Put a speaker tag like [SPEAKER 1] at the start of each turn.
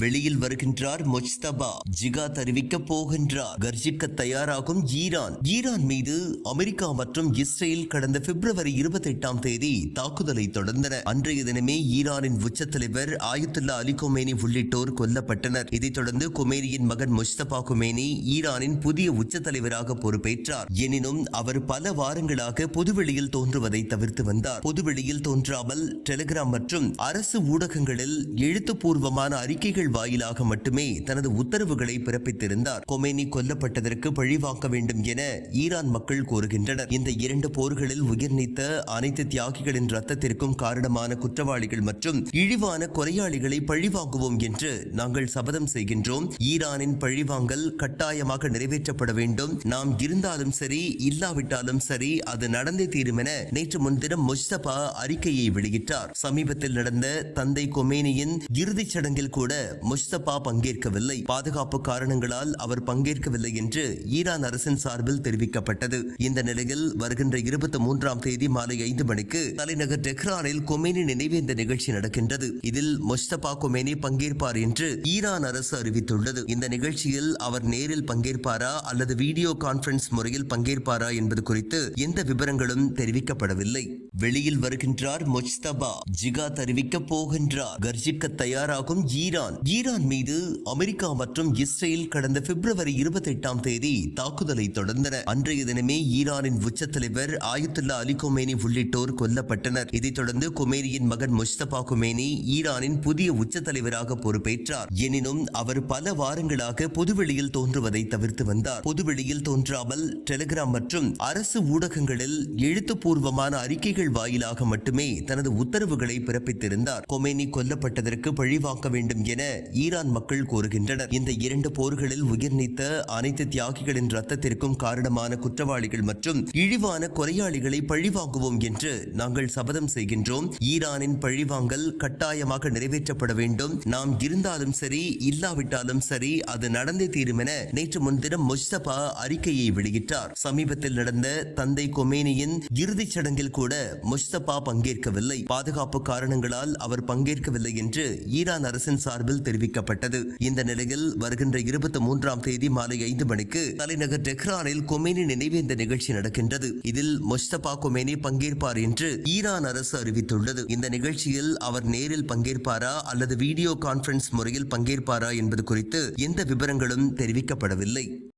[SPEAKER 1] வெளியில் வருகின்றார் முஜ்தபா. ஜிகாத் அறிவிக்க போகின்றார். கர்ஜிக்க தயாராகும் ஈரான் மீது அமெரிக்கா மற்றும் இஸ்ரேல் கடந்த பிப்ரவரி 28ஆம் தேதி தாக்குதலை தொடர்ந்தன. அன்றைய தினமே ஈரானின் உச்ச தலைவர் ஆயத்துல்லா அலி கொமேனி உள்ளிட்டோர் கொல்லப்பட்டனர். இதைத் தொடர்ந்து கொமேனியின் மகன் முஜ்தபா கொமேனி ஈரானின் புதிய உச்ச தலைவராக பொறுப்பேற்றார். எனினும் அவர் பல வாரங்களாக பொதுவெளியில் தோன்றுவதை தவிர்த்து வந்தார். பொதுவெளியில் தோன்றாமல் டெலிகிராம் மற்றும் அரசு ஊடகங்களில் எழுத்துப்பூர்வமான அறிக்கைகள் வாயிலாக மட்டுமே தனது உத்தரவுகளை பிறப்பித்திருந்தார். கொமேனி கொல்லப்பட்டதற்கு பழிவாங்க வேண்டும் என ஈரான் மக்கள் கோருகின்றனர். இந்த இரண்டு போர்களில் உயிர் நீத்த அனைத்து தியாகிகளின் ரத்தத்திற்கும் காரணமான குற்றவாளிகள் மற்றும் இழிவான கொலையாளிகளை பழிவாங்குவோம் என்று நாங்கள் சபதம் செய்கின்றோம். ஈரானின் பழிவாங்கல் கட்டாயமாக நிறைவேற்றப்பட வேண்டும். நாம் இருந்தாலும் சரி இல்லாவிட்டாலும் சரி அது நடந்தே தீரும் என நேற்று முன்தினம் முஜ்தபா அறிக்கையை வெளியிட்டார். சமீபத்தில் நடந்த தந்தை கொமேனியின் இறுதிச் சடங்கில் கூட முஜ்தபா பங்கேற்கவில்லை. பாதுகாப்பு காரணங்களால் அவர் பங்கேற்கவில்லை என்று ஈரான் அரசின் சார்பில் தெரிவிக்கப்பட்டது. இந்த நிலையில் வருகின்ற 23ஆம் தேதி மாலை 5 மணிக்கு தலைநகர் டெஹ்ரானில் கொமேனி நினைவேந்த நிகழ்ச்சி நடக்கின்றது. இதில் முஜ்தபா கொமேனி பங்கேற்பார் என்று ஈரான் அரசு அறிவித்துள்ளது. இந்த நிகழ்ச்சியில் அவர் நேரில் பங்கேற்பாரா அல்லது வீடியோ கான்பரன்ஸ் முறையில் பங்கேற்பாரா என்பது குறித்து எந்த விவரங்களும் தெரிவிக்கப்படவில்லை. வெளியில் வருகின்றார் முஜ்தபா. ஜிகாத் அறிவிக்க போகின்றார். கர்ஜிக்க தயாராகும் ஈரான் மீது அமெரிக்கா மற்றும் இஸ்ரேல் கடந்த பிப்ரவரி 28ஆம் தேதி தாக்குதலை தொடர்ந்தன. அன்றைய தினமே ஈரானின் உச்ச தலைவர் ஆயத்துல்லா அலி கொமேனி உள்ளிட்டோர் கொல்லப்பட்டனர். இதைத் தொடர்ந்து கொமேனியின் மகன் முஜ்தபா கொமேனி ஈரானின் புதிய உச்ச தலைவராக பொறுப்பேற்றார். எனினும் அவர் பல வாரங்களாக பொதுவெளியில் தோன்றுவதை தவிர்த்து வந்தார். பொதுவெளியில் தோன்றாமல் டெலிகிராம் மற்றும் அரசு ஊடகங்களில் எழுத்துப்பூர்வமான அறிக்கைகள் வாயிலாக மட்டுமே தனது உத்தரவுகளை பிறப்பித்திருந்தார். கொமேனி கொல்லப்பட்டதற்கு பழிவாங்க வேண்டும் என ஈரான் மக்கள் கோருகின்றனர். இந்த இரண்டு போர்களில் உயிர் நீத்த அனைத்து தியாகிகளின் ரத்தத்திற்கும் காரணமான குற்றவாளிகள் மற்றும் இழிவான கொலையாளிகளை பழிவாங்குவோம் என்று நாங்கள் சபதம் செய்கின்றோம். ஈரானின் பழிவாங்கல் கட்டாயமாக நிறைவேற்றப்பட வேண்டும். நாம் இருந்தாலும் சரி இல்லாவிட்டாலும் சரி அது நடந்தே தீரும் என நேற்று முன்தினம் முஜ்தபா அறிக்கையை வெளியிட்டார். சமீபத்தில் நடந்த தந்தை கொமேனியின் இறுதிச் சடங்கில் கூட முஜ்தபா பங்கேற்கவில்லை. பாதுகாப்பு காரணங்களால் அவர் பங்கேற்கவில்லை என்று ஈரான் அரசின் சார்பில் தெரிவிக்கப்பட்டது. இந்த நிலையில் வருகின்ற 23ஆம் தேதி மாலை 5 மணிக்கு தலைநகர் டெஹ்ரானில் கொமேனி நினைவேந்த நிகழ்ச்சி நடக்கின்றது. இதில் முஜ்தபா கொமேனி பங்கேற்பார் என்று ஈரான் அரசு அறிவித்துள்ளது. இந்த நிகழ்ச்சியில் அவர் நேரில் பங்கேற்பாரா அல்லது வீடியோ கான்பரன்ஸ் முறையில் பங்கேற்பாரா என்பது குறித்து எந்த விவரங்களும் தெரிவிக்கப்படவில்லை.